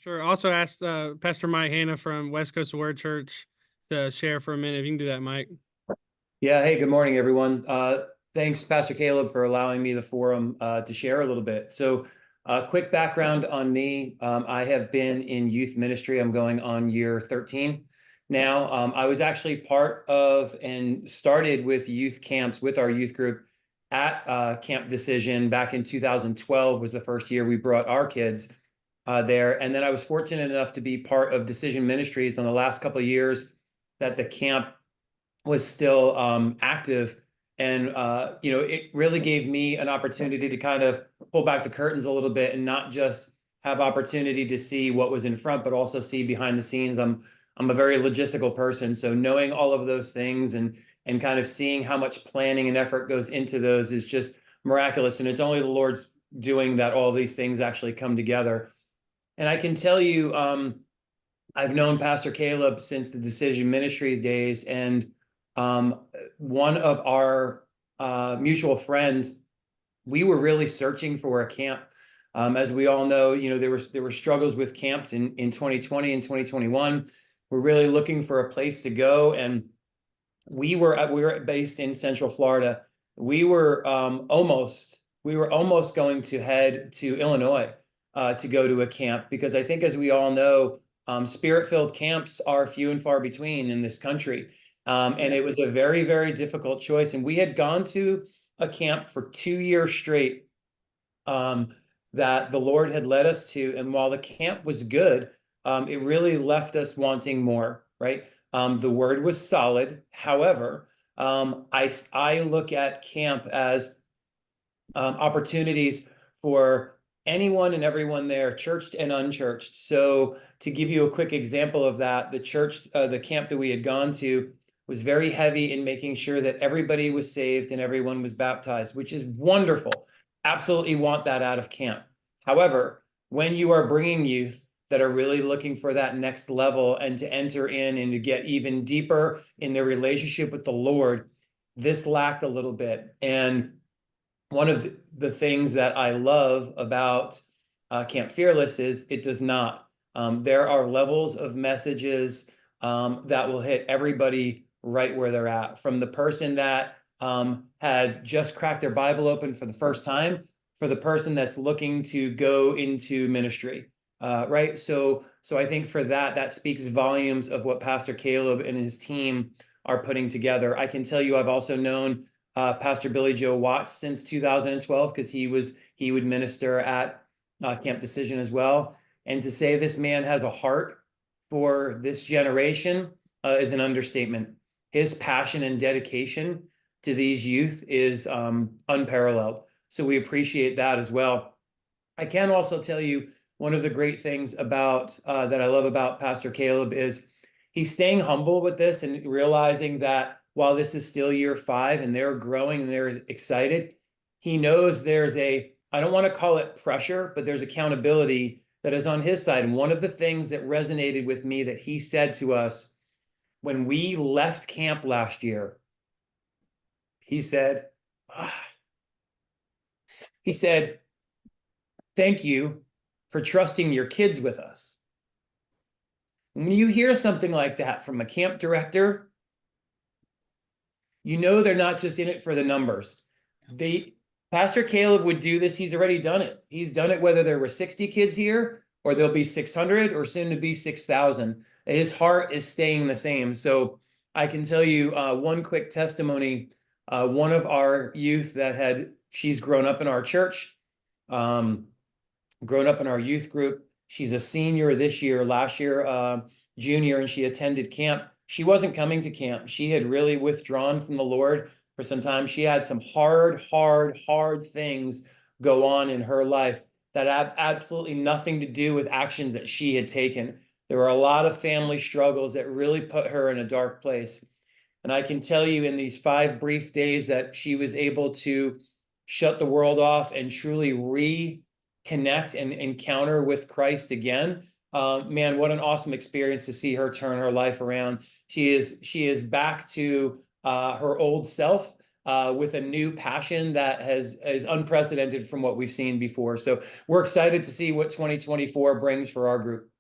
Sure. Also asked Pastor Mike Hanna from West Coast Word Church to share for a minute. If you can do that, Mike. Yeah, hey, good morning, everyone. Thanks, Pastor Caleb, for allowing me the forum to share a little bit. So, quick background on me. I have been in youth ministry. I'm going on year 13 now. I was actually part of and started with youth camps with our youth group at Camp Decision back in 2012 was the first year we brought our kids there. And then I was fortunate enough to be part of Decision Ministries in the last couple of years that the camp was still active. And, it really gave me an opportunity to kind of pull back the curtains a little bit and not just have opportunity to see what was in front, but also see behind the scenes. I'm a very logistical person. So knowing all of those things and kind of seeing how much planning and effort goes into those is just miraculous. And it's only the Lord's doing that all these things actually come together. And I can tell you, I've known Pastor Caleb since the Decision Ministry days, and one of our mutual friends, we were really searching for a camp. As we all know, there were struggles with camps in 2020 and 2021. We're really looking for a place to go, and we were based in Central Florida. We were almost going to head to Illinois to go to a camp, because I think, as we all know, spirit-filled camps are few and far between in this country. And it was a very, very difficult choice. And we had gone to a camp for 2 years straight that the Lord had led us to. And while the camp was good, it really left us wanting more, right? The word was solid. However, I look at camp as opportunities for anyone and everyone there, churched and unchurched. So to give you a quick example of that, the camp that we had gone to was very heavy in making sure that everybody was saved and everyone was baptized, which is wonderful. Absolutely want that out of camp. However, when you are bringing youth that are really looking for that next level and to enter in and to get even deeper in their relationship with the Lord, this lacked a little bit. And one of the things that I love about Camp Fearless is it does not. There are levels of messages that will hit everybody right where they're at, from the person that had just cracked their Bible open for the first time, for the person that's looking to go into ministry, right? So I think for that speaks volumes of what Pastor Caleb and his team are putting together. I can tell you, I've also known Pastor Billy Joe Watts since 2012, because he would minister at Camp Decision as well. And to say this man has a heart for this generation is an understatement. His passion and dedication to these youth is unparalleled. So we appreciate that as well. I can also tell you, one of the great things about that I love about Pastor Caleb is he's staying humble with this and realizing that while this is still year 5 and they're growing and they're excited, he knows I don't want to call it pressure, but there's accountability that is on his side. And one of the things that resonated with me that he said to us when we left camp last year, he said, "Thank you for trusting your kids with us." When you hear something like that from a camp director, you know they're not just in it for the numbers. Pastor Caleb would do this. He's already done it. He's done it whether there were 60 kids here or there'll be 600 or soon to be 6,000. His heart is staying the same. So I can tell you one quick testimony. One of our youth she's grown up in our church, grown up in our youth group. She's a senior this year, last year, junior, and she attended camp. She wasn't coming to camp. She had really withdrawn from the Lord for some time. She had some hard things go on in her life that had absolutely nothing to do with actions that she had taken. There were a lot of family struggles that really put her in a dark place. And I can tell you, in these 5 brief days that she was able to shut the world off and truly reconnect and encounter with Christ again, man, what an awesome experience to see her turn her life around. She is back to her old self, with a new passion that is unprecedented from what we've seen before. So we're excited to see what 2024 brings for our group.